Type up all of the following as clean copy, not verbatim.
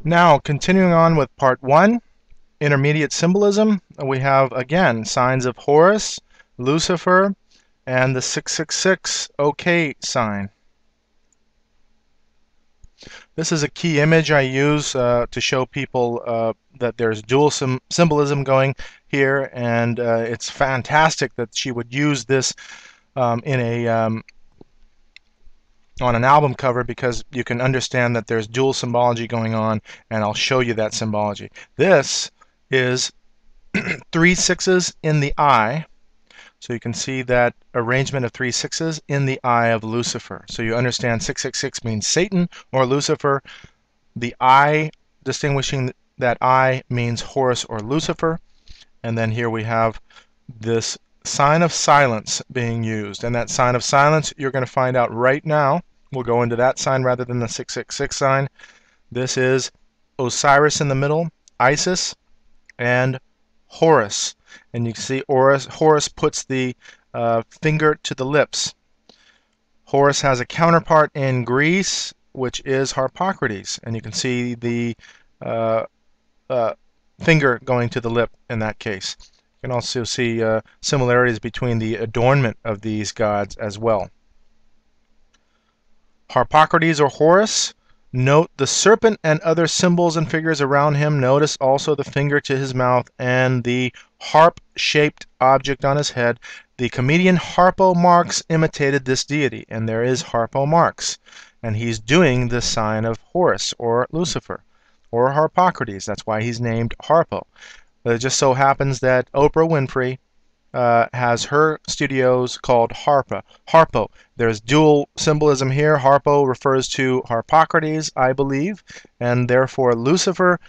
Now, continuing on with part one, intermediate symbolism, we have again signs of Horus, Lucifer, and the 666 OK sign. This is a key image I use to show people that there's dual symbolism going here, and it's fantastic that she would use this in a on an album cover, because you can understand that there's dual symbology going on, and I'll show you that symbology. This is 3 sixes in the eye, so you can see that arrangement of 3 sixes in the eye of Lucifer. So you understand 666 means Satan or Lucifer. The eye, distinguishing that eye, means Horus or Lucifer. And then here we have this sign of silence being used, and that sign of silence you're going to find out right now. We'll go into that sign rather than the 666 sign. This is Osiris in the middle, Isis, and Horus. And you can see Horus puts the finger to the lips. Horus has a counterpart in Greece, which is Harpocrates, and you can see the uh, finger going to the lip in that case. You can also see similarities between the adornment of these gods as well. Harpocrates or Horus, note the serpent and other symbols and figures around him. Notice also the finger to his mouth and the harp-shaped object on his head. The comedian Harpo Marx imitated this deity, and there is Harpo Marx, and he's doing the sign of Horus or Lucifer or Harpocrates. That's why he's named Harpo. It just so happens that Oprah Winfrey has her studios called Harpo. There's dual symbolism here. Harpo refers to Harpocrates, I believe, and therefore Lucifer.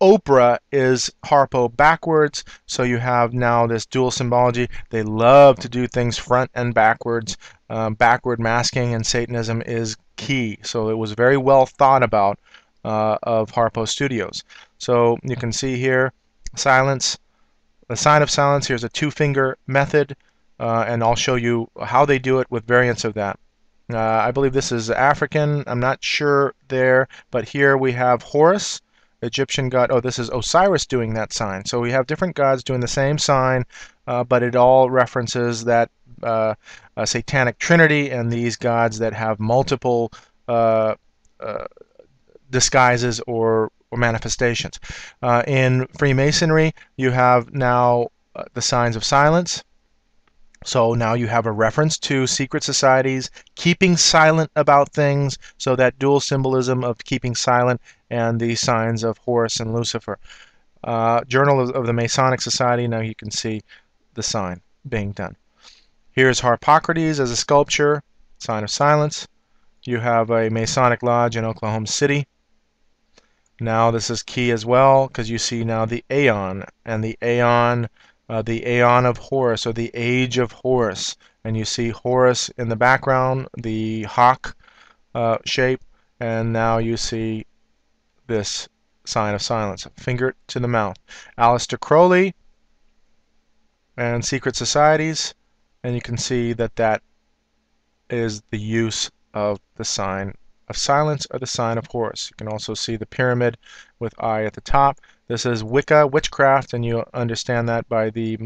Oprah is Harpo backwards, so you have now this dual symbology. They love to do things front and backwards. Backward masking in Satanism is key, so it was very well thought about of Harpo Studios. So you can see here silence, the sign of silence. Here's a two-finger method, and I'll show you how they do it with variants of that. I believe this is African. I'm not sure there, but here we have Horus, Egyptian god. Oh, this is Osiris doing that sign. So we have different gods doing the same sign, but it all references that satanic trinity and these gods that have multiple uh, disguises or manifestations. In Freemasonry, you have now the signs of silence. So now you have a reference to secret societies keeping silent about things, so that dual symbolism of keeping silent and the signs of Horus and Lucifer. Journal of the Masonic Society, now you can see the sign being done. Here's Harpocrates as a sculpture, sign of silence. You have a Masonic lodge in Oklahoma City. Now this is key as well, because you see now the Aeon, and the Aeon of Horus, or the Age of Horus, and you see Horus in the background, the hawk shape, and now you see this sign of silence, finger to the mouth. Aleister Crowley and secret societies, and you can see that that is the use of the sign of silence or the sign of Horus. You can also see the pyramid with eye at the top. This is Wicca, witchcraft, and you understand that by the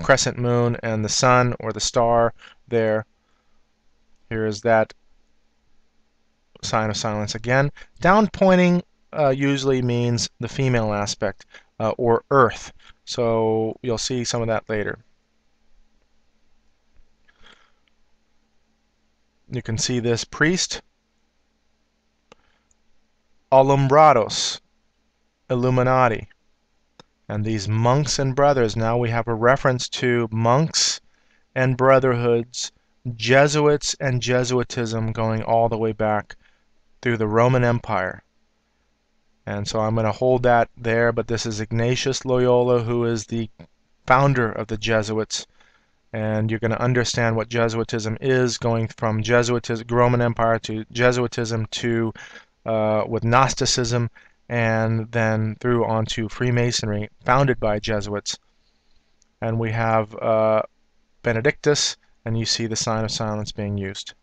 crescent moon and the sun or the star there. Here is that sign of silence again. Down pointing usually means the female aspect or earth. So you'll see some of that later. You can see this priest, Alumbrados, Illuminati, and these monks and brothers. Now we have a reference to monks and brotherhoods, Jesuits and Jesuitism going all the way back through the Roman Empire. And so I'm going to hold that there, but this is Ignatius Loyola, who is the founder of the Jesuits, and you're going to understand what Jesuitism is, going from Jesuitism, Roman Empire, to Jesuitism to with Gnosticism, and then through onto Freemasonry, founded by Jesuits. And we have Benedictus, and you see the sign of silence being used.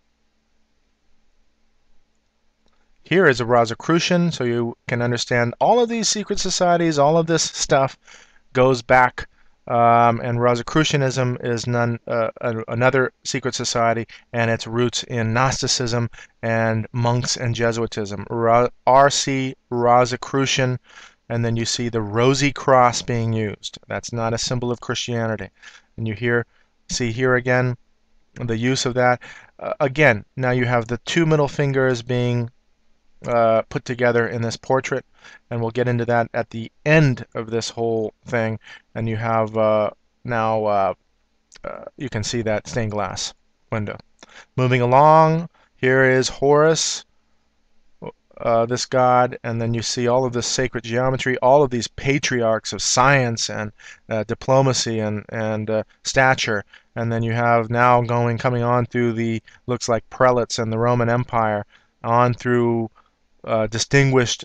Here is a Rosicrucian, so you can understand all of these secret societies, all of this stuff goes back, and Rosicrucianism is another secret society, and its roots in Gnosticism and monks and Jesuitism. R.C. Rosicrucian, and then you see the rosy cross being used. That's not a symbol of Christianity. And you see here again the use of that. Again, now you have the two middle fingers being put together in this portrait, and we'll get into that at the end of this whole thing. And you have now you can see that stained glass window. Moving along, here is Horus, this god, and then you see all of this sacred geometry, all of these patriarchs of science and diplomacy and stature, and then you have now coming on through the, looks like, prelates and the Roman Empire, on through distinguished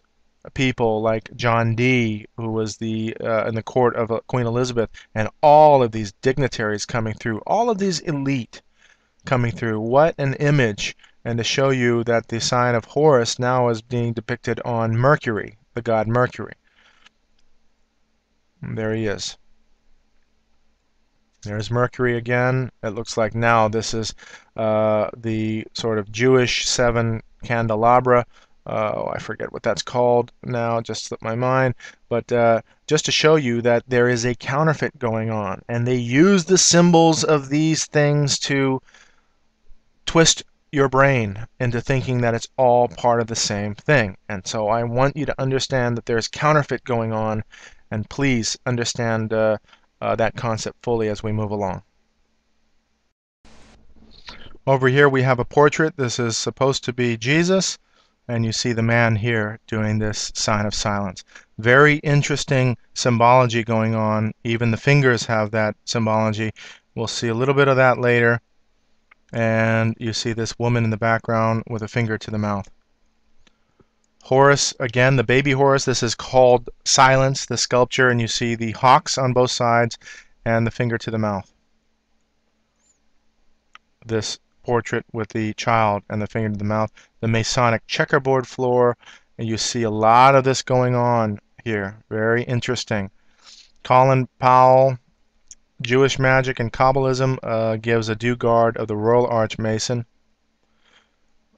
people like John Dee, who was in the court of Queen Elizabeth, and all of these dignitaries coming through, all of these elite coming through. What an image! And to show you that the sign of Horus now is being depicted on Mercury, the god Mercury. And there he is. There's Mercury again. It looks like now this is the sort of Jewish seven candelabra. I forget what that's called now, just slipped my mind. But just to show you that there is a counterfeit going on. And they use the symbols of these things to twist your brain into thinking that it's all part of the same thing. And so I want you to understand that there's counterfeit going on, and please understand that concept fully as we move along. Over here we have a portrait. This is supposed to be Jesus, and you see the man here doing this sign of silence. Very interesting symbology going on. Even the fingers have that symbology. We'll see a little bit of that later. And you see this woman in the background with a finger to the mouth. Horus, again, the baby Horus. This is called Silence, the sculpture, and you see the hawks on both sides and the finger to the mouth. This portrait with the child and the finger to the mouth. The Masonic checkerboard floor, and you see a lot of this going on here. Very interesting. Colin Powell, Jewish Magic and Kabbalism, gives a due guard of the Royal Archmason.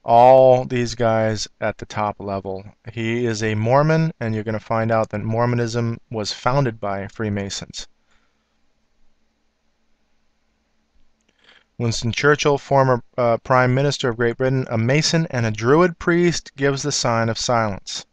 All these guys at the top level. He is a Mormon, and you're going to find out that Mormonism was founded by Freemasons. Winston Churchill, former Prime Minister of Great Britain, a Mason and a Druid priest, gives the sign of silence.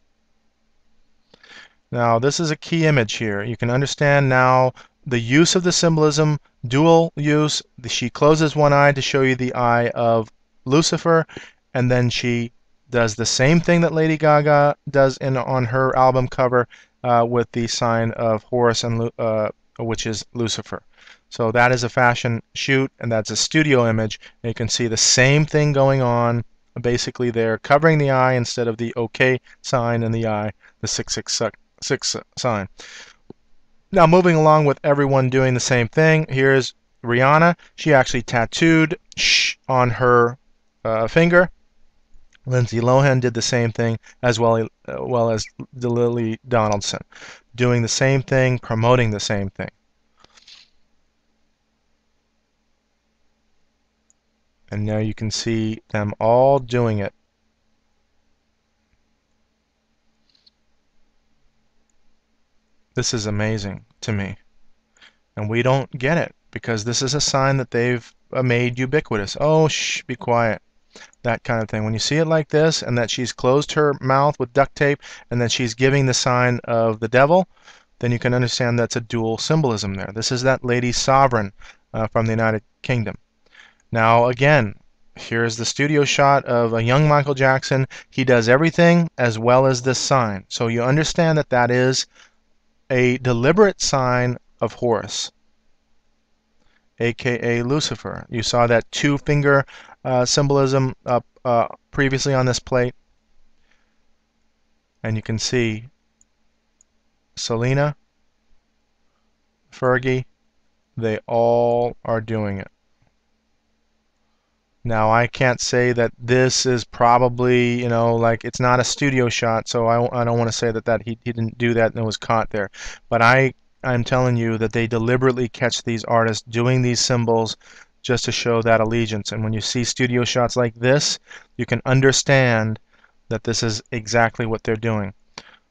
Now, this is a key image here. You can understand now the use of the symbolism, dual use. She closes one eye to show you the eye of Lucifer, and then she does the same thing that Lady Gaga does on her album cover with the sign of Horus, and which is Lucifer. So that is a fashion shoot, and that's a studio image. And you can see the same thing going on. Basically, they're covering the eye instead of the OK sign in the eye, the 666 sign. Now, moving along with everyone doing the same thing, here's Rihanna. She actually tattooed "shh" on her finger. Lindsay Lohan did the same thing, as well as Lily Donaldson, doing the same thing, promoting the same thing. And now you can see them all doing it. This is amazing to me. And we don't get it, because this is a sign that they've made ubiquitous. Oh, shh, be quiet. That kind of thing. When you see it like this, and that she's closed her mouth with duct tape, and then she's giving the sign of the devil, then you can understand that's a dual symbolism there. This is that lady sovereign from the United Kingdom. Now, again, here's the studio shot of a young Michael Jackson. He does everything as well as this sign. So you understand that that is a deliberate sign of Horus, aka Lucifer. You saw that two-finger symbolism up previously on this plate. And you can see Selena, Fergie, they all are doing it. Now, I can't say that this is probably, like it's not a studio shot, so I don't want to say that he didn't do that and it was caught there. But I'm telling you that they deliberately catch these artists doing these symbols just to show that allegiance. And when you see studio shots like this, you can understand that this is exactly what they're doing.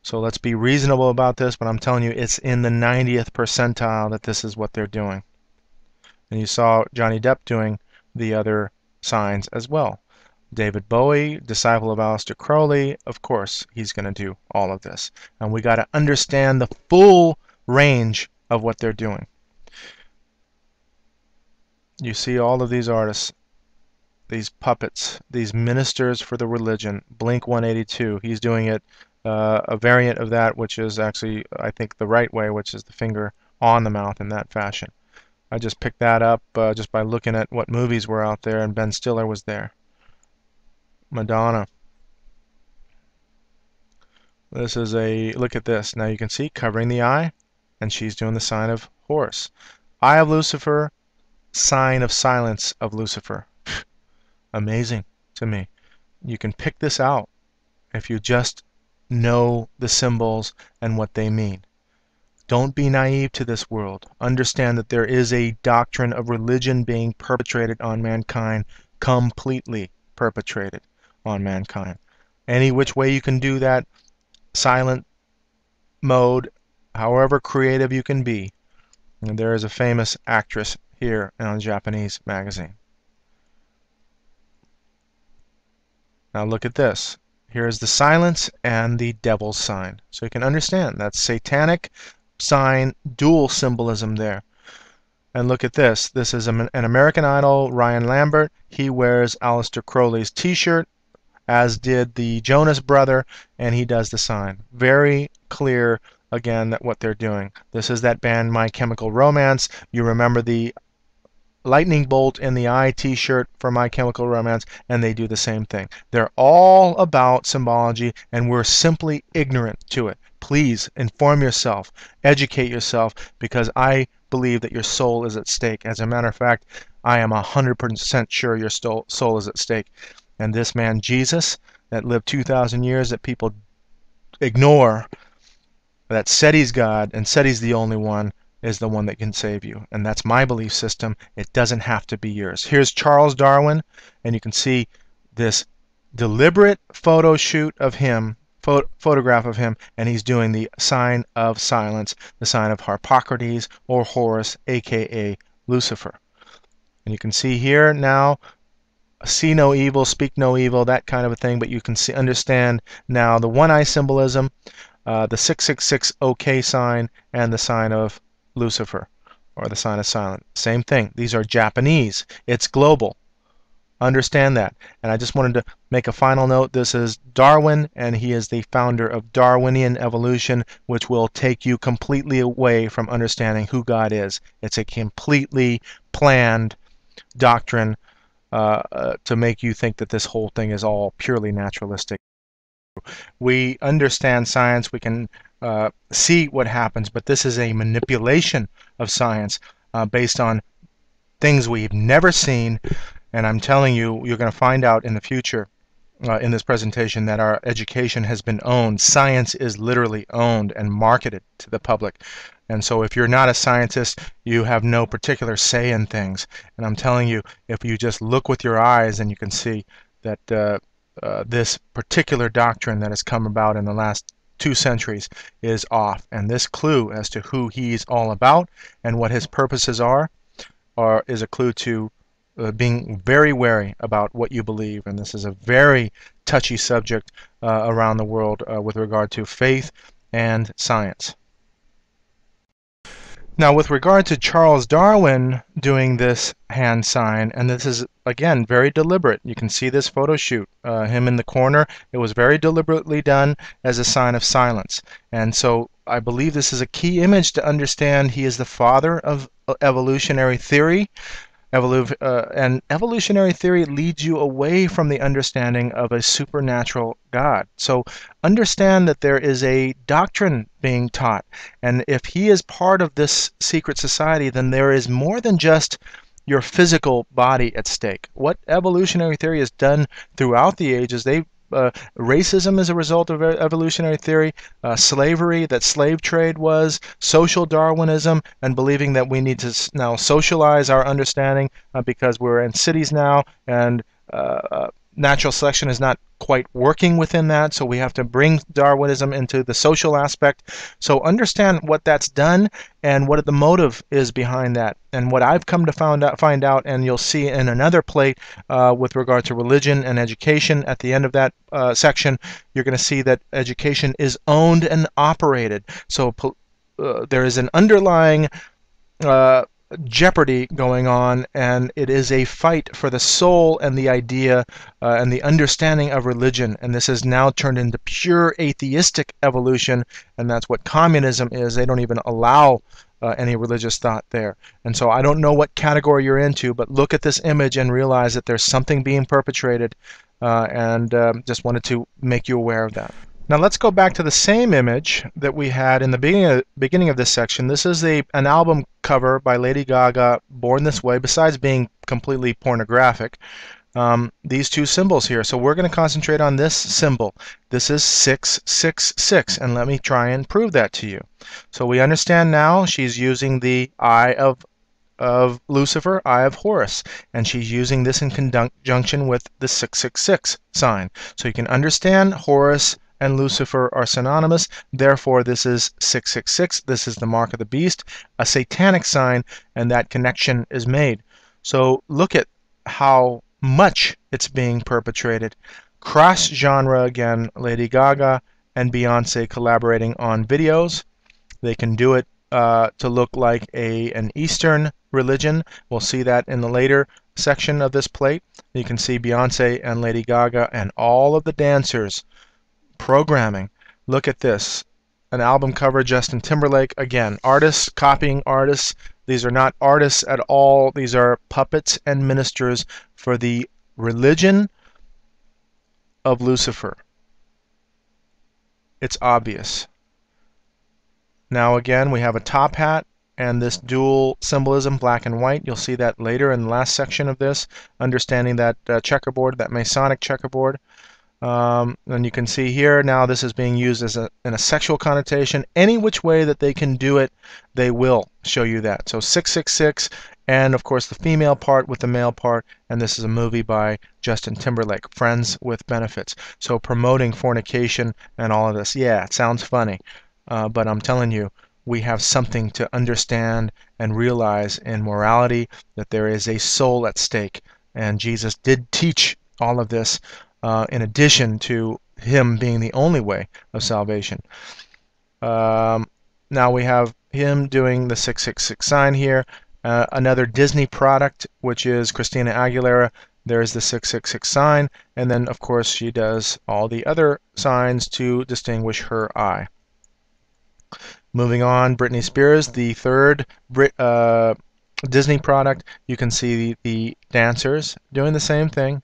So let's be reasonable about this, but I'm telling you, it's in the 90th percentile that this is what they're doing. And you saw Johnny Depp doing the other signs as well. David Bowie, disciple of Aleister Crowley, of course, he's going to do all of this. And we got to understand the full range of what they're doing. You see all of these artists, these puppets, these ministers for the religion. Blink 182, he's doing it, a variant of that, which is actually, I think, the right way, which is the finger on the mouth in that fashion. I just picked that up just by looking at what movies were out there, and Ben Stiller was there. Madonna. This is look at this. Now you can see covering the eye, and she's doing the sign of Horus. Eye of Lucifer, sign of silence of Lucifer. Amazing to me. You can pick this out if you just know the symbols and what they mean. Don't be naive to this world. Understand that there is a doctrine of religion being perpetrated on mankind, completely perpetrated on mankind. Any which way you can do that, silent mode, however creative you can be. And there is a famous actress here on a Japanese magazine. Now look at this. Here's the silence and the devil's sign. So you can understand that's satanic sign, dual symbolism there. And look at this. This is an American Idol, Ryan Lambert. He wears Aleister Crowley's t-shirt, as did the Jonas brother, and he does the sign. Very clear, again, that what they're doing. This is that band My Chemical Romance. You remember the lightning bolt in the eye t-shirt for My Chemical Romance, and they do the same thing. They're all about symbology, and we're simply ignorant to it. Please inform yourself, educate yourself, because I believe that your soul is at stake. As a matter of fact, I am 100% sure your soul is at stake. And this man Jesus that lived 2,000 years that people ignore, that said he's God and said he's the only one, is the one that can save you. And that's my belief system. It doesn't have to be yours. Here's Charles Darwin, and you can see this deliberate photo shoot of him, photograph of him, and he's doing the sign of silence, the sign of Harpocrates or Horus, aka Lucifer. And you can see here now, see no evil, speak no evil, that kind of a thing, but you can understand now the one eye symbolism, the 666 OK sign, and the sign of Lucifer, or the sign of silence. Same thing. These are Japanese. It's global. Understand that. And I just wanted to make a final note. This is Darwin, and he is the founder of Darwinian evolution, which will take you completely away from understanding who God is. It's a completely planned doctrine to make you think that this whole thing is all purely naturalistic. We understand science. We can see what happens, but this is a manipulation of science based on things we've never seen. And I'm telling you, you're going to find out in the future in this presentation that our education has been owned. Science is literally owned and marketed to the public. And so if you're not a scientist, you have no particular say in things. And I'm telling you, if you just look with your eyes, and you can see that this particular doctrine that has come about in the last 2 centuries is off. And this clue as to who he's all about and what his purposes are is a clue to being very wary about what you believe. And this is a very touchy subject around the world with regard to faith and science. Now, with regard to Charles Darwin doing this hand sign, and this is, again, very deliberate. You can see this photo shoot, him in the corner. It was very deliberately done as a sign of silence. And so I believe this is a key image to understand he is the father of evolutionary theory. And evolutionary theory leads you away from the understanding of a supernatural God. So understand that there is a doctrine being taught. And if he is part of this secret society, then there is more than just your physical body at stake. What evolutionary theory has done throughout the ages, racism is a result of evolutionary theory, slavery, that slave trade was, social Darwinism, and believing that we need to now socialize our understanding because we're in cities now, and natural selection is not quite working within that, so we have to bring Darwinism into the social aspect. So understand what that's done and what the motive is behind that. And what I've come to find out, and you'll see in another plate with regard to religion and education at the end of that section, you're going to see that education is owned and operated. So there is an underlying jeopardy going on, and it is a fight for the soul and the idea and the understanding of religion. And this has now turned into pure atheistic evolution, and that's what communism is. They don't even allow any religious thought there. And so I don't know what category you're into, but look at this image and realize that there's something being perpetrated, and just wanted to make you aware of that. Now let's go back to the same image that we had in the beginning of this section. This is an album cover by Lady Gaga, Born This Way, besides being completely pornographic. These two symbols here. So we're going to concentrate on this symbol. This is 666, and let me try and prove that to you. So we understand now she's using the eye of Lucifer, eye of Horus, and she's using this in conjunction with the 666 sign. So you can understand Horus and Lucifer are synonymous, therefore this is 666, this is the mark of the beast, a satanic sign, and that connection is made. So look at how much it's being perpetrated. Cross genre again, Lady Gaga and Beyonce collaborating on videos. They can do it to look like an Eastern religion. We'll see that in the later section of this plate. You can see Beyonce and Lady Gaga and all of the dancers programming. Look at this, an album cover, Justin Timberlake. Again, artists copying artists. These are not artists at all. These are puppets and ministers for the religion of Lucifer. It's obvious. Now again, we have a top hat and this dual symbolism, black and white. You'll see that later in the last section of this, understanding that checkerboard, that Masonic checkerboard. And you can see here now this is being used as in a sexual connotation. Any which way that they can do it, they will show you that. So 666, and of course the female part with the male part, and this is a movie by Justin Timberlake, Friends with Benefits. So promoting fornication and all of this. Yeah, it sounds funny, but I'm telling you, we have something to understand and realize in morality, that there is a soul at stake, and Jesus did teach all of this. In addition to him being the only way of salvation. Now we have him doing the 666 sign here. Another Disney product, which is Christina Aguilera. There's the 666 sign, and then of course she does all the other signs to distinguish her eye. Moving on, Britney Spears, the third Disney product. You can see the dancers doing the same thing.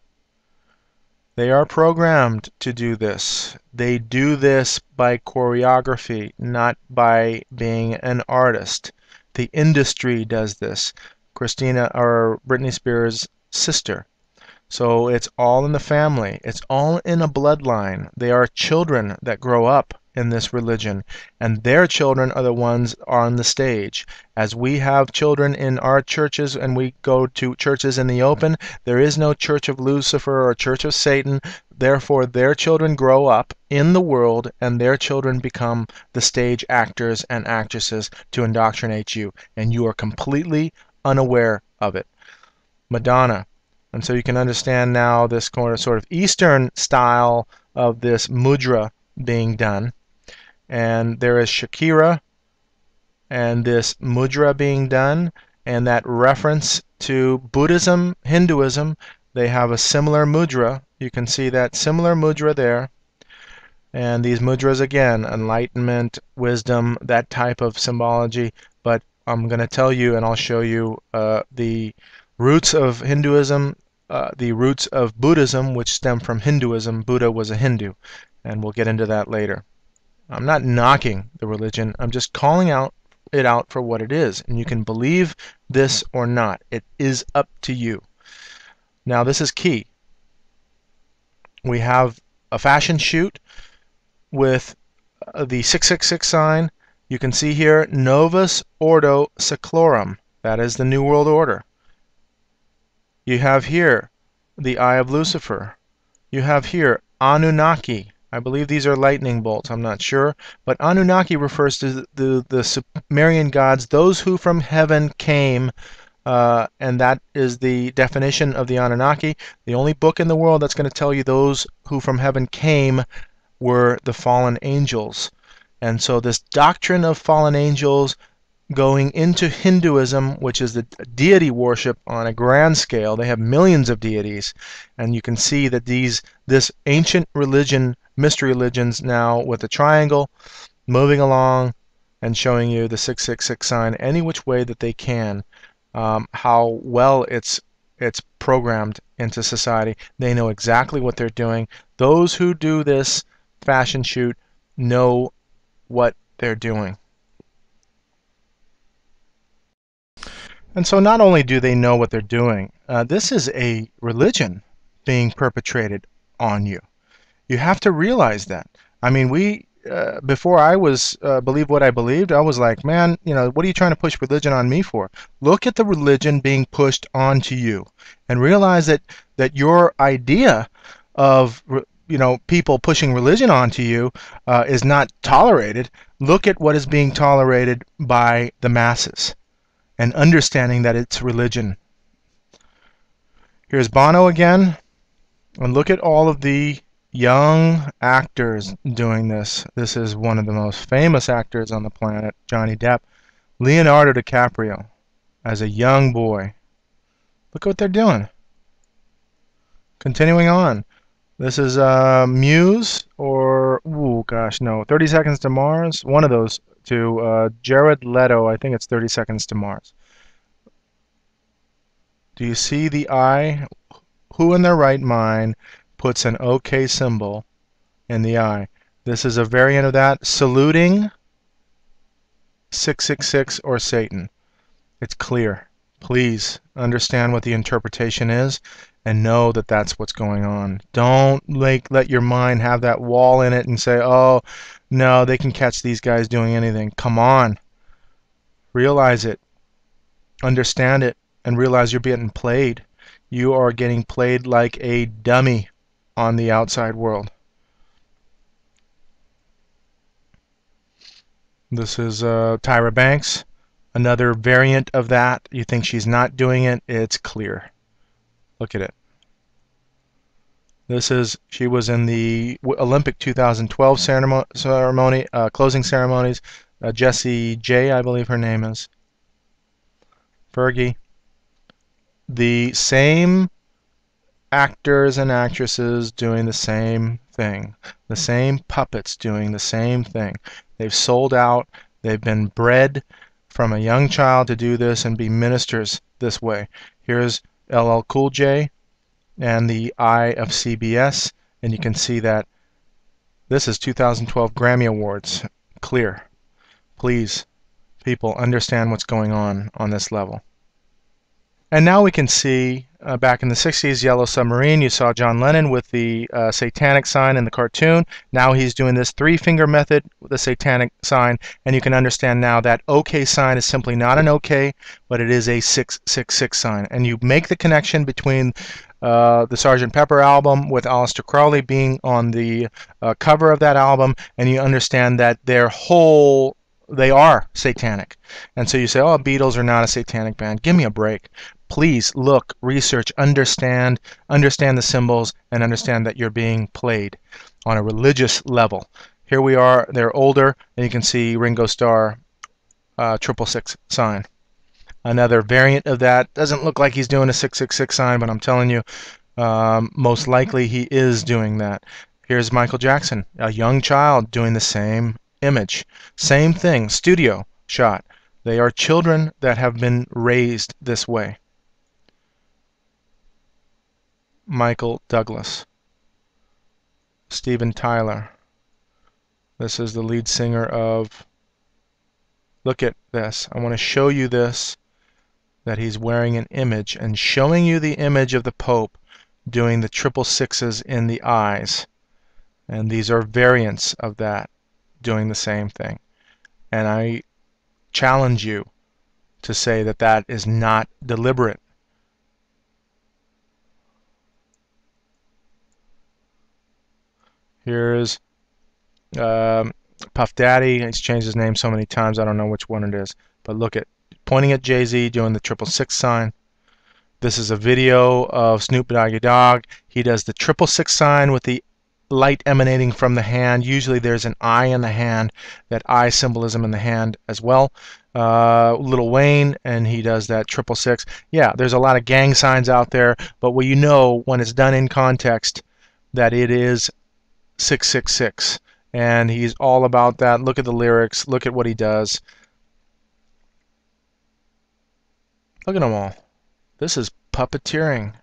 They are programmed to do this. They do this by choreography, not by being an artist. The industry does this. Britney Spears' sister. So it's all in the family. It's all in a bloodline. They are children that grow up in this religion, and their children are the ones on the stage. As we have children in our churches and we go to churches in the open, there is no Church of Lucifer or Church of Satan. Therefore, their children grow up in the world, and their children become the stage actors and actresses to indoctrinate you, and you are completely unaware of it. Madonna. And so you can understand now this sort of Eastern style of this mudra being done. And there is Shakira and this mudra being done, and that reference to Buddhism, Hinduism, they have a similar mudra. You can see that similar mudra there. And these mudras, again, enlightenment, wisdom, that type of symbology. But I'm going to tell you, and I'll show you the roots of Hinduism, the roots of Buddhism, which stem from Hinduism. Buddha was a Hindu, and we'll get into that later. I'm not knocking the religion. I'm just calling out it out for what it is. And you can believe this or not. It is up to you. Now, this is key. We have a fashion shoot with the 666 sign. You can see here, Novus Ordo Seclorum. That is the New World Order. You have here the Eye of Lucifer. You have here Anunnaki. I believe these are lightning bolts. I'm not sure. But Anunnaki refers to the Sumerian gods, those who from heaven came, and that is the definition of the Anunnaki. The only book in the world that's going to tell you those who from heaven came were the fallen angels. And so this doctrine of fallen angels going into Hinduism, which is the deity worship on a grand scale. They have millions of deities, and you can see that this ancient religion, mystery religions now with the triangle, moving along and showing you the 666 sign any which way that they can, how well it's programmed into society. They know exactly what they're doing. Those who do this fashion shoot know what they're doing. And so not only do they know what they're doing, this is a religion being perpetrated on you. You have to realize that. I mean, before I was believe what I believed, I was like, man, what are you trying to push religion on me for? Look at the religion being pushed onto you, and realize that your idea of people pushing religion onto you is not tolerated. Look at what is being tolerated by the masses, and understanding that it's religion. Here's Bono again, and look at all of the young actors doing this. This is one of the most famous actors on the planet, Johnny Depp. Leonardo DiCaprio, as a young boy. Look at what they're doing. Continuing on. This is Muse, or, 30 Seconds to Mars. One of those two. Jared Leto, I think it's 30 Seconds to Mars. Do you see the eye? Who in their right mind puts an OK symbol in the eye? This is a variant of that, saluting 666 or Satan. It's clear. Please understand what the interpretation is and know that that's what's going on. Don't let your mind have that wall in it and say, oh, no, they can catch these guys doing anything. Come on. Realize it. Understand it. And realize you're getting played. You are getting played like a dummy on the outside world. This is Tyra Banks. Another variant of that. You think she's not doing it. It's clear. Look at it. She was in the Olympic 2012 ceremony, closing ceremonies. Jessie J, I believe her name is. Fergie. The same actors and actresses doing the same thing. The same puppets doing the same thing. They've sold out. They've been bred from a young child to do this and be ministers this way. Here's LL Cool J and the Eye of CBS, and you can see that this is 2012 Grammy Awards. Clear. Please, people, understand what's going on this level. And now we can see, back in the 60s, Yellow Submarine, you saw John Lennon with the satanic sign in the cartoon. Now he's doing this three-finger method with the satanic sign, and you can understand now that OK sign is simply not an OK, but it is a 666 sign. And you make the connection between the Sgt. Pepper album with Aleister Crowley being on the cover of that album, and you understand that they are satanic. And so you say, oh, Beatles are not a satanic band. Give me a break. Please look, research, understand the symbols, and understand that you're being played on a religious level. Here we are, they're older, and you can see Ringo Starr, 666 sign. Another variant of that. Doesn't look like he's doing a 666 sign, but I'm telling you, most likely he is doing that. Here's Michael Jackson, a young child doing the same image. Same thing, studio shot. They are children that have been raised this way. Michael Douglas. Steven Tyler. This is the lead singer of Look at this. I want to show you this, that he's wearing an image, and showing you the image of the Pope doing the triple sixes in the eyes. And these are variants of that, doing the same thing. And I challenge you to say that that is not deliberate. Here's Puff Daddy. He's changed his name so many times I don't know which one it is. But look at pointing at Jay-Z doing the triple six sign. This is a video of Snoop Doggy Dogg. He does the triple six sign with the light emanating from the hand. Usually there's an eye in the hand, that eye symbolism in the hand as well. Lil Wayne, and he does that triple six. Yeah, there's a lot of gang signs out there, but you know when it's done in context that it is 666, and he's all about that. Look at the lyrics, look at what he does. Look at them all. This is puppeteering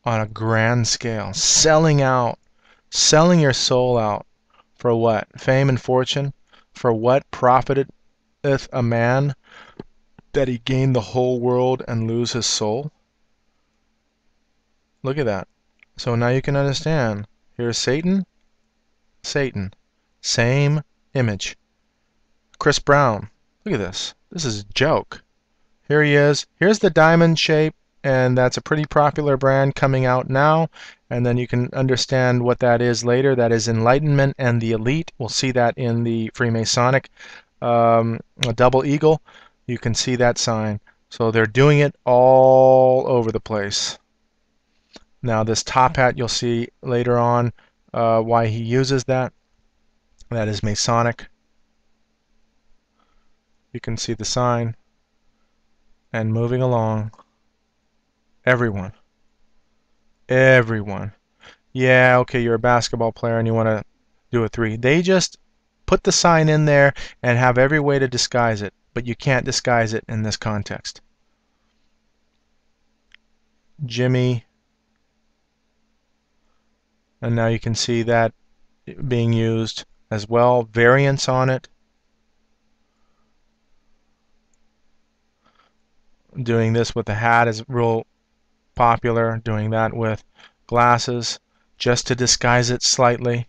on a grand scale. Selling out. Selling your soul out. For what? Fame and fortune? For what profiteth a man that he gain the whole world and lose his soul? Look at that. So now you can understand. Here's Satan. Satan. Same image. Chris Brown. Look at this. This is a joke. Here he is. Here's the diamond shape, and that's a pretty popular brand coming out now. And then you can understand what that is later. That is enlightenment and the elite. We'll see that in the Freemasonic a double eagle. You can see that sign. So they're doing it all over the place. Now this top hat, you'll see later on why he uses that. That is Masonic. You can see the sign. And moving along. Everyone. Everyone. Yeah, okay, you're a basketball player and you want to do a three. They just put the sign in there and have every way to disguise it, but you can't disguise it in this context. Jimmy. And now you can see that being used as well. Variants on it. Doing this with the hat is real popular. Doing that with glasses just to disguise it slightly.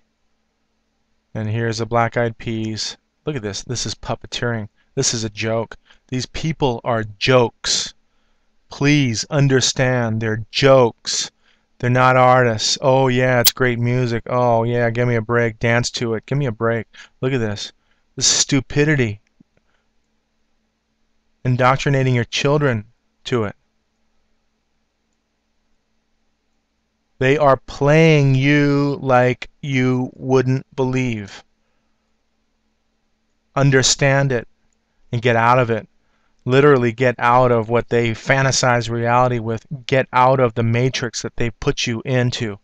And here's the Black Eyed Peas. Look at this. This is puppeteering. This is a joke. These people are jokes. Please understand, they're jokes. They're not artists. Oh yeah, it's great music. Oh yeah, give me a break. Dance to it. Give me a break. Look at this. This is stupidity. Indoctrinating your children to it. They are playing you like you wouldn't believe. Understand it and get out of it. Literally get out of what they fantasize reality with. Get out of the matrix that they put you into.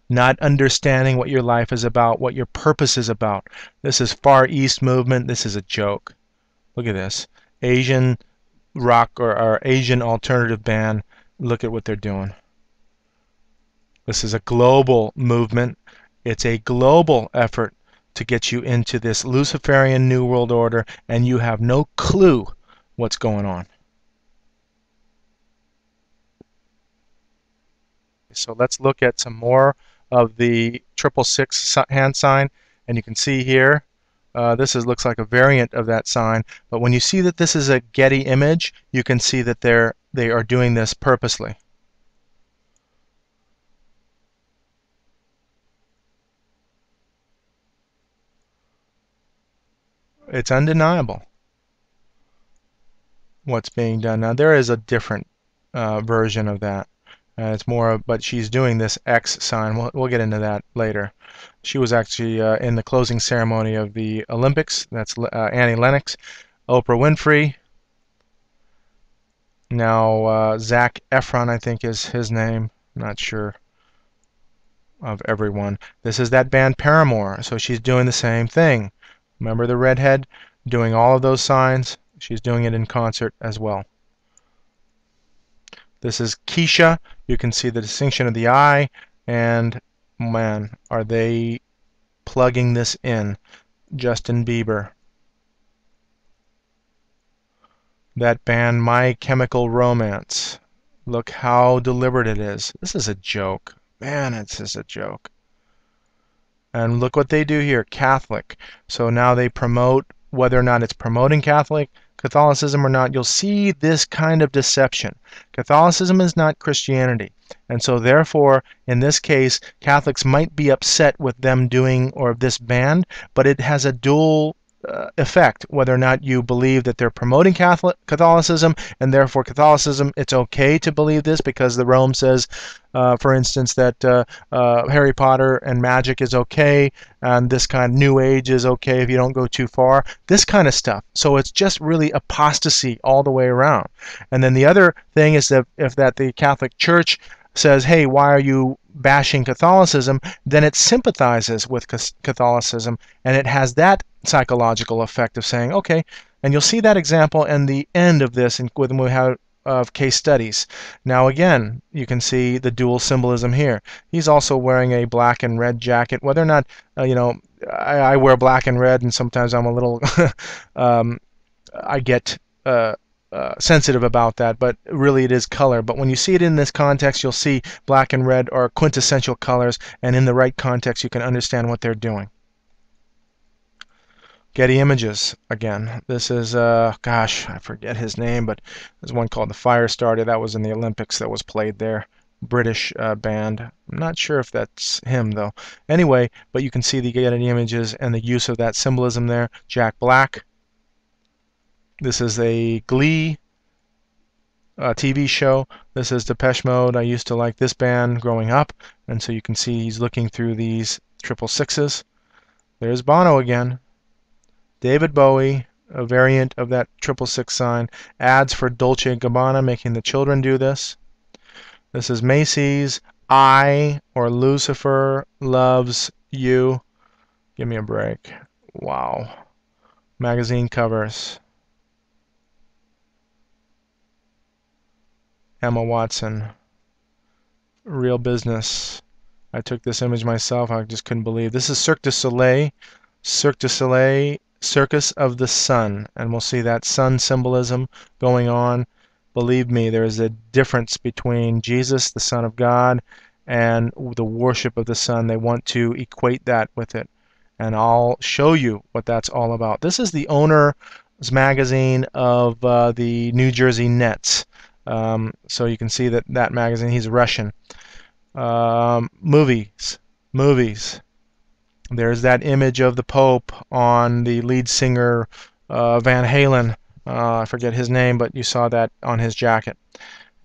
Not understanding what your life is about, what your purpose is about. This is Far East movement. This is a joke. Look at this. Asian rock or Asian alternative band. Look at what they're doing. This is a global movement. It's a global effort to get you into this Luciferian New World Order, and you have no clue what's going on. So let's look at some more of the 666 hand sign, and you can see here this looks like a variant of that sign, but when you see that this is a Getty image, you can see that they are doing this purposely. It's undeniable what's being done. Now there is a different version of that. It's more, but she's doing this X sign. We'll get into that later. She was actually in the closing ceremony of the Olympics. That's Annie Lennox. Oprah Winfrey. Now Zac Efron, I think is his name. Not sure of everyone. This is that band Paramore. So she's doing the same thing. Remember the redhead doing all of those signs? She's doing it in concert as well. This is Keisha. You can see the distinction of the eye, and man, are they plugging this in. Justin Bieber. That band My Chemical Romance. Look how deliberate it is. This is a joke. Man, it's just a joke. And look what they do here, Catholic. So now they promote, whether or not it's promoting Catholicism or not, you'll see this kind of deception. Catholicism is not Christianity. And so therefore, in this case, Catholics might be upset with them doing, or this band, but it has a dual effect, whether or not you believe that they're promoting Catholicism, and therefore Catholicism, it's okay to believe this because the Rome says, for instance, that Harry Potter and magic is okay, and this kind of New Age is okay if you don't go too far, this kind of stuff. So it's just really apostasy all the way around. And then the other thing is that if the Catholic Church says, hey, why are you bashing Catholicism, then it sympathizes with Catholicism, and it has that psychological effect of saying, okay, and you'll see that example in the end of this when we have of case studies. Now again, you can see the dual symbolism here. He's also wearing a black and red jacket. Whether or not, I wear black and red, and sometimes I'm a little, I get sensitive about that, but really it is color. But when you see it in this context, you'll see black and red are quintessential colors, and in the right context you can understand what they're doing. Getty Images again. This is gosh, I forget his name, but there's one called the Firestarter that was in the Olympics that was played there. British band. I'm not sure if that's him though. Anyway, but you can see the Getty Images and the use of that symbolism there. Jack Black. This is a Glee TV show. This is Depeche Mode. I used to like this band growing up, and so you can see he's looking through these 666s. There's Bono again. David Bowie, a variant of that 666 sign. Ads for Dolce & Gabbana, making the children do this. This is Macy's. I, or Lucifer, loves you. Give me a break. Wow. Magazine covers. Emma Watson. Real business. I took this image myself. I just couldn't believe. This is Cirque du Soleil. Cirque du Soleil, Circus of the Sun. And we'll see that sun symbolism going on. Believe me, there is a difference between Jesus, the Son of God, and the worship of the sun. They want to equate that with it. And I'll show you what that's all about. This is the owner's magazine of the New Jersey Nets. So you can see that magazine, he's Russian. Movies. There's that image of the Pope on the lead singer Van Halen. I forget his name, but you saw that on his jacket.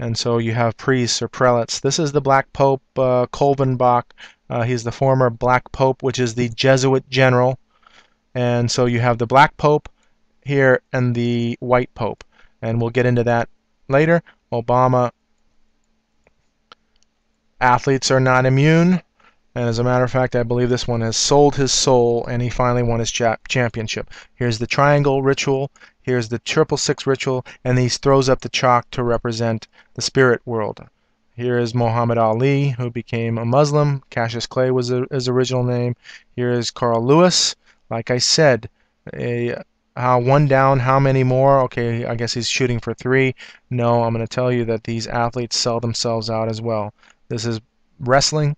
And so you have priests or prelates. This is the Black Pope, Kolbenbach. He's the former Black Pope, which is the Jesuit general. And so you have the Black Pope here and the White Pope. And we'll get into that later. Obama. Athletes are not immune. And as a matter of fact, I believe this one has sold his soul, and he finally won his championship. Here's the triangle ritual. Here's the 666 ritual, and he throws up the chalk to represent the spirit world. Here is Muhammad Ali, who became a Muslim. Cassius Clay was his original name. Here is Carl Lewis. Like I said, one down, how many more? Okay, I guess he's shooting for 3. No, I'm going to tell you that these athletes sell themselves out as well. This is wrestling.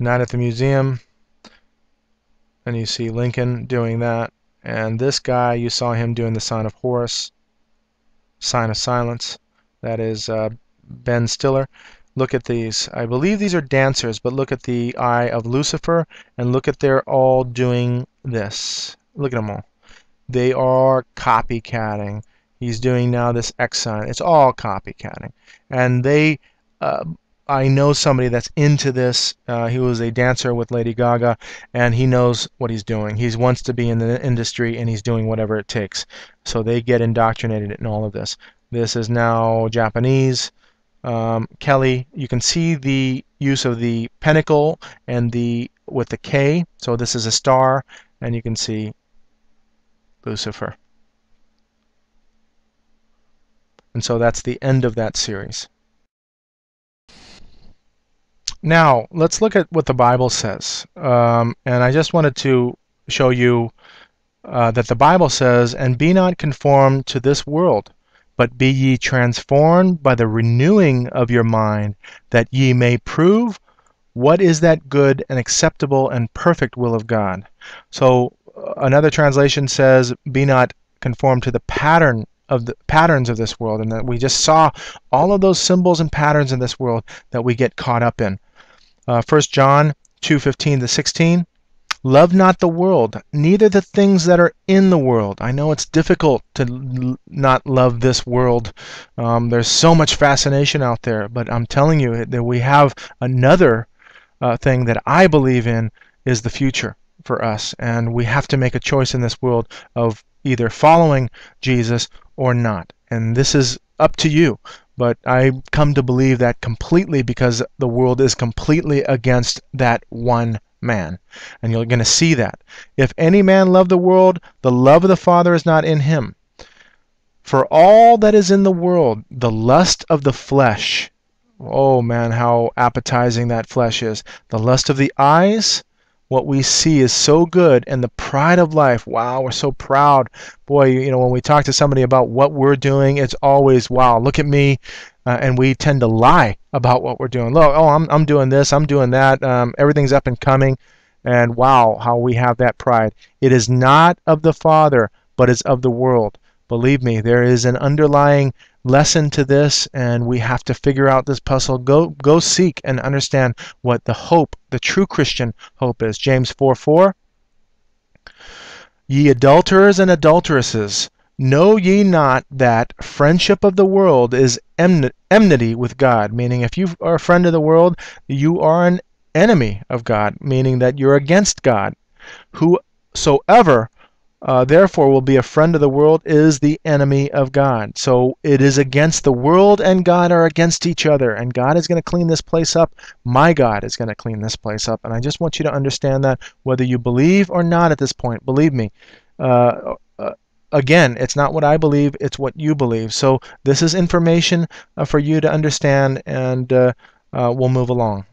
Night at the Museum. And you see Lincoln doing that. And this guy, you saw him doing the sign of Horus. Sign of silence. That is Ben Stiller. Look at these. I believe these are dancers, but look at the eye of Lucifer, and look at they're all doing this. Look at them all. They are copycatting. He's doing now this X sign. It's all copycatting. And they, I know somebody that's into this. He was a dancer with Lady Gaga, and he knows what he's doing. He wants to be in the industry, and he's doing whatever it takes. So they get indoctrinated in all of this. This is now Japanese. Kelly, you can see the use of the pentacle and with the K. So this is a star, and you can see Lucifer. And so that's the end of that series. Now, let's look at what the Bible says. And I just wanted to show you that the Bible says, "And be not conformed to this world, but be ye transformed by the renewing of your mind, that ye may prove what is that good and acceptable and perfect will of God." So another translation says, "Be not conformed to the patterns of this world," and that we just saw all of those symbols and patterns in this world that we get caught up in. 1 John 2:15-16. "Love not the world, neither the things that are in the world." I know it's difficult to not love this world. There's so much fascination out there, but I'm telling you that we have another thing that I believe in is the future for us, and we have to make a choice in this world of either following Jesus or not. And this is up to you. But I come to believe that completely because the world is completely against that one man. And you're going to see that. "If any man love the world, the love of the Father is not in him. For all that is in the world, the lust of the flesh," oh man, how appetizing that flesh is. "The lust of the eyes," what we see is so good, "and the pride of life." Wow, we're so proud. Boy, when we talk to somebody about what we're doing, it's always, wow, look at me. And we tend to lie about what we're doing. Look, oh, I'm doing this, I'm doing that. Everything's up and coming. And wow, how we have that pride. "It is not of the Father, but is of the world." Believe me, there is an underlying lesson to this, and we have to figure out this puzzle. Go seek and understand what the hope, the true Christian hope is. James 4:4. "Ye adulterers and adulteresses, know ye not that friendship of the world is enmity with God?" Meaning, if you are a friend of the world, you are an enemy of God, meaning that you're against God. "Whosoever therefore will be a friend of the world is the enemy of God." So it is against the world, and God are against each other. And God is going to clean this place up. My God is going to clean this place up. And I just want you to understand that, whether you believe or not at this point. Believe me. Again, it's not what I believe, it's what you believe. So this is information for you to understand, and we'll move along.